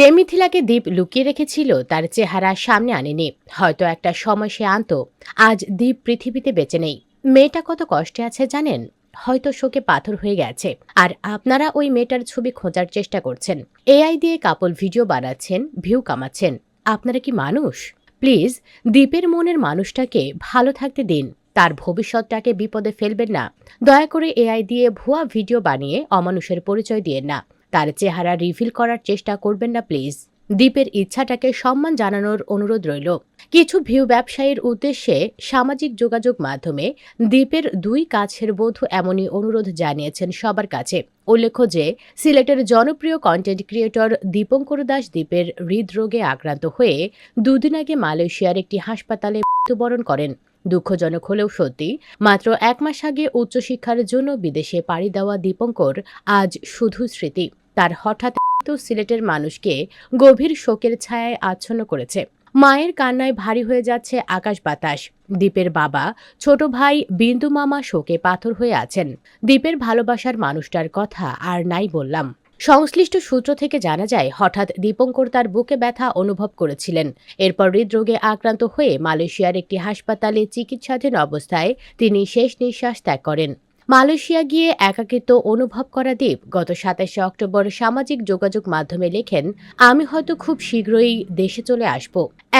যে মিথিলাকে দীপ লুকিয়ে রেখেছিল তার চেহারা সামনে আনেনি। হয়তো একটা সময় সে আনতো। আজ দীপ পৃথিবীতে বেঁচে নেই। মেয়েটা কত কষ্টে আছে জানেন? হয়তো শোকে পাথর হয়ে গেছে। আর আপনারা ওই মেয়েটার ছবি খোঁজার চেষ্টা করছেন, এআই দিয়ে কাপল ভিডিও বানাচ্ছেন, ভিউ কামাচ্ছেন। আপনারা কি মানুষ? প্লিজ, দীপের মনের মানুষটাকে ভালো থাকতে দিন। তার ভবিষ্যৎটাকে বিপদে ফেলবেন না। দয়া করে এআই দিয়ে ভুয়া ভিডিও বানিয়ে অমানুষের পরিচয় দিয়েন না। তার চেহারা রিভিল করার চেষ্টা করবেন না প্লিজ। দীপের ইচ্ছাটাকে সম্মান জানানোর অনুরোধ রইল। কিছু ভিউ ব্যবসায়ীর উদ্দেশ্যে সামাজিক যোগাযোগ মাধ্যমে দীপের দুই কাছের বধূ এমনই অনুরোধ জানিয়েছেন সবার কাছে। উল্লেখ্য যে সিলেটের জনপ্রিয় কন্টেন্ট ক্রিয়েটর দীপঙ্কর দাস দীপের হৃদরোগে আক্রান্ত হয়ে দুদিন আগে মালয়েশিয়ার একটি হাসপাতালে মৃত্যুবরণ করেন। দুঃখজনক হলেও সত্যি, মাত্র ১ মাস আগে উচ্চশিক্ষার জন্য বিদেশে পাড়ি দেওয়া দীপঙ্কর আজ শুধু স্মৃতি। তার হঠাৎ মৃত্যু সিলেটের মানুষকে গভীর শোকের ছায়ায় আচ্ছন্ন করেছে। মায়ের কান্নায় ভারী হয়ে যাচ্ছে আকাশ বাতাস। দীপের বাবা, ছোট ভাই বিন্দু মামা শোকে পাথর হয়ে আছেন। দীপের ভালোবাসার মানুষটার কথা আর নাই বললাম। সংশ্লিষ্ট সূত্র থেকে জানা যায়, হঠাৎ দীপঙ্কর তার বুকে ব্যথা অনুভব করেছিলেন। এরপর হৃদরোগে আক্রান্ত হয়ে মালয়েশিয়ার একটি হাসপাতালে চিকিৎসাধীন অবস্থায় তিনি শেষ নিঃশ্বাস ত্যাগ করেন। মালয়েশিয়া গিয়ে একাকিত্ব অনুভব করা দীপ গত ২৭শে অক্টোবর সামাজিক যোগাযোগ মাধ্যমে লেখেন, আমি হয়তো খুব শীঘ্রই দেশে চলে আসব।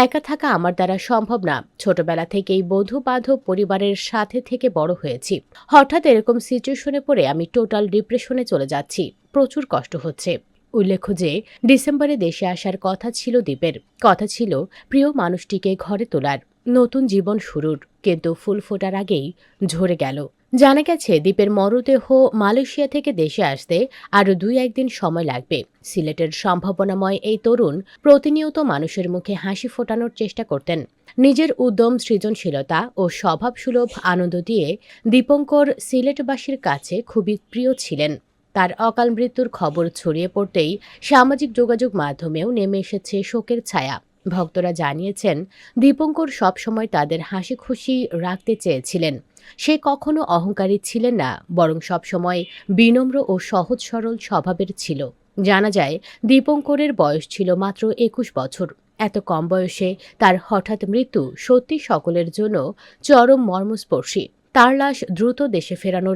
একা থাকা আমার দ্বারা সম্ভব না। ছোটবেলা থেকেই বধূ বান্ধব পরিবারের সাথে থেকে বড় হয়েছি। হঠাৎ এরকম সিচুয়েশনে পড়ে আমি টোটাল ডিপ্রেশনে চলে যাচ্ছি। প্রচুর কষ্ট হচ্ছে। উল্লেখ্য যে ডিসেম্বরে দেশে আসার কথা ছিল দীপের। কথা ছিল প্রিয় মানুষটিকে ঘরে তোলার, নতুন জীবন শুরুর। কিন্তু ফুল ফোটার আগেই ঝরে গেল। জানা গেছে দীপের মরদেহ মালয়েশিয়া থেকে দেশে আসতে আরও ২-১ দিন সময় লাগবে। সিলেটের সম্ভাবনাময় এই তরুণ প্রতিনিয়ত মানুষের মুখে হাসি ফোটানোর চেষ্টা করতেন। নিজের উদ্যম, সৃজনশীলতা ও স্বভাবসুলভ আনন্দ দিয়ে দীপঙ্কর সিলেটবাসীর কাছে খুবই প্রিয় ছিলেন। তার অকাল মৃত্যুর খবর ছড়িয়ে পড়তেই সামাজিক যোগাযোগ মাধ্যমেও নেমে এসেছে শোকের ছায়া। ভক্তরা জানিয়েছেন, দীপঙ্কর সবসময় তাদের হাসি খুশি রাখতে চেয়েছিলেন। সে কখনো অহংকারী ছিলেন না, বরং সবসময় বিনম্র ও সহজ সরল স্বভাবের ছিল। জানা যায়, দীপঙ্করের বয়স ছিল মাত্র ২১ বছর। এত কম বয়সে তার হঠাৎ মৃত্যু সত্যি সকলের জন্য চরম মর্মস্পর্শী। তার লাশ দ্রুত দেশে ফেরানোর